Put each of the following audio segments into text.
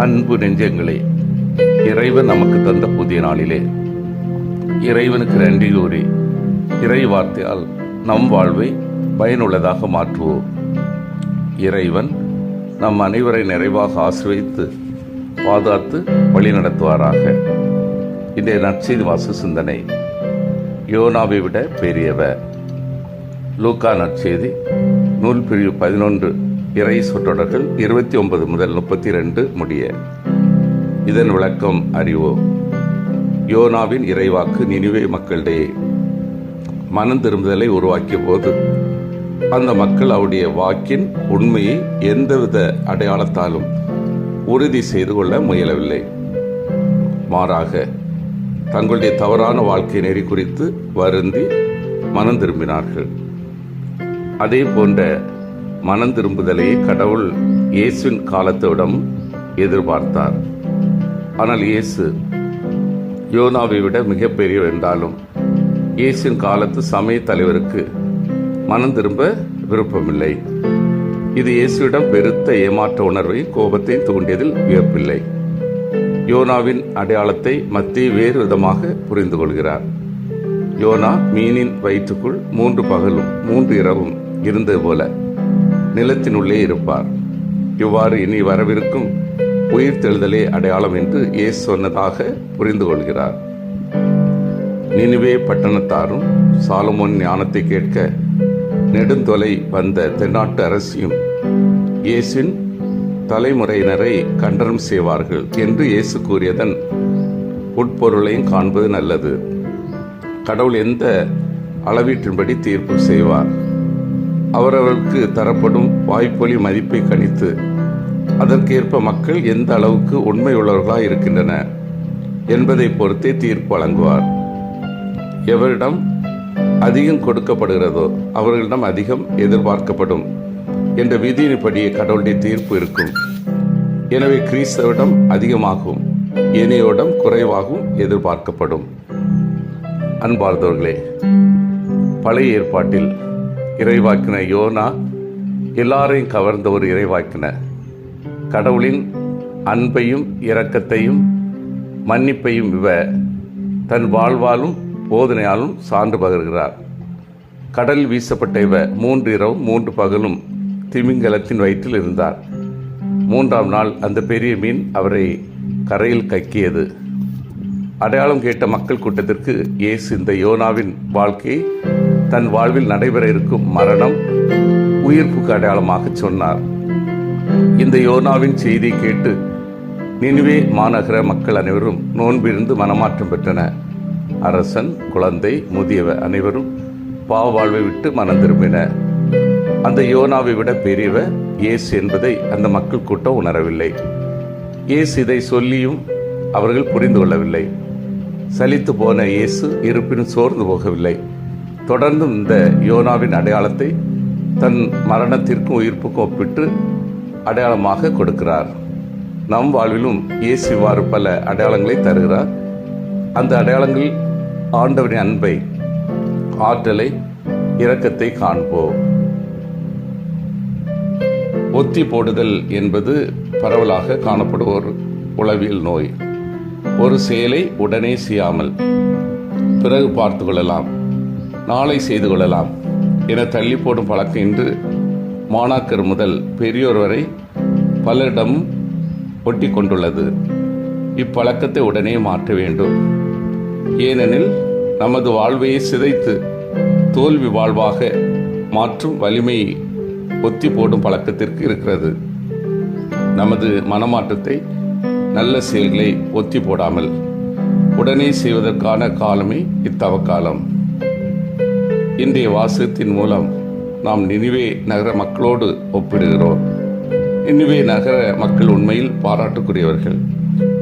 அன்பு நெஞ்சங்களே, இறைவன் நமக்கு தந்த புதிய நாளிலே இறைவனுக்கு நன்றி கூறி இறை வார்த்தையால் நம் வாழ்வை பயனுள்ளதாக மாற்றுவோம். இறைவன் நம் அனைவரை நிறைவாக ஆசீர்வதித்து பாதுகாத்து வழி நடத்துவாராக. இன்றைய நற்செய்தி வாச சிந்தனை, யோனாவை விட பெரியவர். லூக்கா நற்செய்தி நூல் பிரிவு 11 இறை சொற்றொடர்கள் 29 முதல் 32 முடிய. இதன் விளக்கம் அறிவோம். யோனாவின் இறைவாக்கு நினிவே மக்களிடையே மனம் திரும்புதலை உருவாக்கிய போது அந்த மக்கள் அவருடைய வாக்கின் உண்மையை எந்தவித அடையாளத்தாலும் உறுதி செய்து கொள்ள முயலவில்லை. மாறாக தங்களுடைய தவறான வாழ்க்கை நெறி குறித்து வருந்தி மனம் திரும்பினார்கள். அதே போன்ற மனம் திரும்புதலை கடவுள் இயேசுவின் காலத்திடம் எதிர்பார்த்தார். ஆனால் இயேசு யோனாவை விட மிகப்பெரியவர் என்றாலும் இயேசுவின் காலத்து சமய தலைவருக்கு மனம் திரும்ப விருப்பமில்லை. இது இயேசுவிடம் பெருத்த ஏமாற்ற உணர்வையும் கோபத்தையும் தூண்டியதில் வியப்பில்லை. யோனாவின் அடையாளத்தை மத்திய வேறு விதமாக புரிந்து கொள்கிறார். யோனா மீனின் வயிற்றுக்குள் 3 பகலும் 3 இரவும் இருந்தது போல நிலத்தினுள்ளே இருப்பார். இவ்வாறு இனி வரவிருக்கும் உயிர்த்தெழுதலே அடையாளம் என்று இயேசு சொன்னதாக புரிந்து கொள்கிறார். நினிவே பட்டணத்தாரும் சாலமோன் ஞானத்தை கேட்க நெடுந்தொலை வந்த தென்னாட்டு அரசியும் இயேசுவின் தலைமுறையினரை கண்டனம் செய்வார்கள் என்று இயேசு கூறியதன் உட்பொருளையும் காண்பது நல்லது. கடவுள் எந்த அளவீட்டின்படி தீர்ப்பு செய்வார்? அவரவர்களுக்கு தரப்படும் வாய்ப்பொலி மதிப்பை கணித்து அதற்கேற்ப மக்கள் எந்த அளவுக்கு உண்மை உள்ளவர்களாக இருக்கின்றன என்பதை பொறுத்தே தீர்ப்பு வழங்குவார். எவரிடம் அதிகம் கொடுக்கப்படுகிறதோ அவர்களிடம் அதிகம் எதிர்பார்க்கப்படும் என்ற விதியின்படியே கடவுளுடைய தீர்ப்பு இருக்கும். எனவே கிறிஸ்தவிடம் அதிகமாகவும் ஏனையோடம் குறைவாகவும் எதிர்பார்க்கப்படும். அன்பார்ந்தவர்களே, பழைய ஏற்பாட்டில் இறைவாக்கின யோனா எல்லாரையும் கவர்ந்த ஒரு இறைவாக்கினர். கடவுளின் அன்பையும் இரக்கத்தையும் மன்னிப்பையும் தன் வாழ்வாலும் போதனையாலும் சான்று பகர்கிறார். கடலில் வீசப்பட்ட 3 இரவும் 3 பகலும் திமிங்கலத்தின் வயிற்றில் இருந்தார். 3ஆம் நாள் அந்த பெரிய மீன் அவரை கரையில் கக்கியது. அடையாளம் கேட்ட மக்கள் கூட்டத்திற்கு இயேசு இந்த யோனாவின் வாழ்க்கையை தன் வாழ்வில் நடைபெற இருக்கும் மரணம் உயிர்ப்புக்கு அடையாளமாக சொன்னார். இந்த யோனாவின் செய்தியை கேட்டு நினிவே மாநகர மக்கள் அனைவரும் நோன்பிருந்து மனமாற்றம் பெற்றனர். அரசன், குழந்தை, முதியவர் அனைவரும் பாவ வாழ்வை விட்டு மனம் திரும்பினர். அந்த யோனாவை விட பெரியவர் இயேசு என்பதை அந்த மக்கள் கூட்டம் உணரவில்லை. இயேசு இதை சொல்லியும் அவர்கள் புரிந்து கொள்ளவில்லை. சலித்து போன இயேசு இருப்பினும் சோர்ந்து போகவில்லை. தொடர்ந்தும் இந்த யோனாவின் அடையாளத்தை தன் மரணத்திற்கும் உயிர்ப்புக்கும் ஒப்பிட்டு அடையாளமாக கொடுக்கிறார். நம் வாழ்விலும் இயேசு இவ்வாறு பல அடையாளங்களை தருகிறார். அந்த அடையாளங்கள் ஆண்டவரின் அன்பை, ஆற்றலை, இரக்கத்தை காண்போம். ஒத்தி போடுதல் என்பது பரவலாக காணப்படும் ஒரு உளவியல் நோய். ஒரு செயலை உடனே செய்யாமல் பிறகு பார்த்து கொள்ளலாம், நாளை செய்து கொள்ளலாம் என தள்ளி போடும் பழக்கம் இன்று மாணாக்கர் முதல் பெரியோர் வரை பலரிடம் ஒட்டி கொண்டுள்ளது. இப்பழக்கத்தை உடனே மாற்ற வேண்டும். ஏனெனில் நமது வாழ்வையை சிதைத்து தோல்வி வாழ்வாக மாற்றும் வலிமை ஒத்தி போடும் பழக்கத்திற்கு இருக்கிறது. நமது மனமாற்றத்தை, நல்ல செயல்களை ஒத்தி போடாமல் உடனே செய்வதற்கான காலமே இத்தவக்காலம். இன்றைய வாசகத்தின் மூலம் நாம் நினிவே நகர மக்களோடு ஒப்பிடுகிறோம். நினிவே நகர மக்கள் உண்மையில் பாராட்டுக்குரியவர்கள்.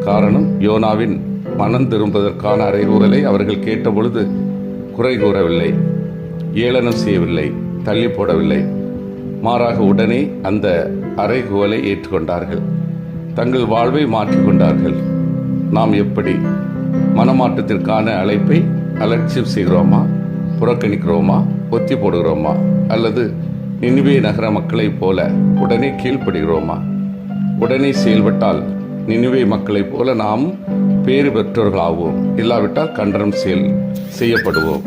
காரணம், யோனாவின் மனம் திரும்புவதற்கான அறைகூறலை அவர்கள் கேட்டபொழுது குறை கூறவில்லை, ஏளனம் செய்யவில்லை, தள்ளி போடவில்லை. மாறாக உடனே அந்த அறைகூவலை ஏற்றுக்கொண்டார்கள். தங்கள் வாழ்வை மாற்றிக்கொண்டார்கள். நாம் எப்படி மனமாற்றத்திற்கான அழைப்பை அலட்சியம் செய்கிறோமா, புறக்கணிக்கிறோமா, ஒத்தி போடுகிறோமா? அல்லது நினிவே நகர மக்களைப் போல உடனே கீழ்ப்படுகிறோமா? உடனே செயல்பட்டால் நினிவே மக்களைப் போல நாம் பேறு பெற்றோர்களாவோம். இல்லாவிட்டால் கண்டனம் செய்யப்படுவோம்.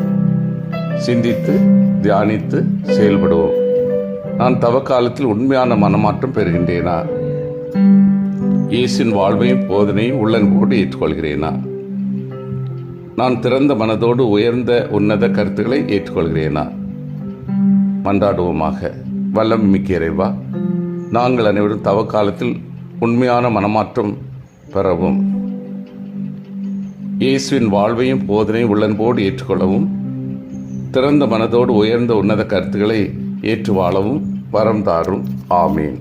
சிந்தித்து தியானித்து செயல்படுவோம். நான் தவக்காலத்தில் உண்மையான மனமாற்றம் பெறுகின்றேனா? இயேசுவின் வாழ்வையும் போதனையும் உள்ளன்போடு ஏற்றுக்கொள்கிறேனா? நான் திறந்த மனதோடு உயர்ந்த உன்னத கருத்துக்களை ஏற்றுக்கொள்கிறேனா? மன்றாடுவோமாக. வல்லம் மிக்க இறைவா, நாங்கள் அனைவரும் தவக்காலத்தில் உண்மையான மனமாற்றம் பெறவும், இயேசுவின் வாழ்வையும் போதனையும் உள்ளன்போடு ஏற்றுக்கொள்ளவும், திறந்த மனதோடு உயர்ந்த உன்னத கருத்துக்களை ஏற்று வாழவும் வரம் தாரும். ஆமீன்.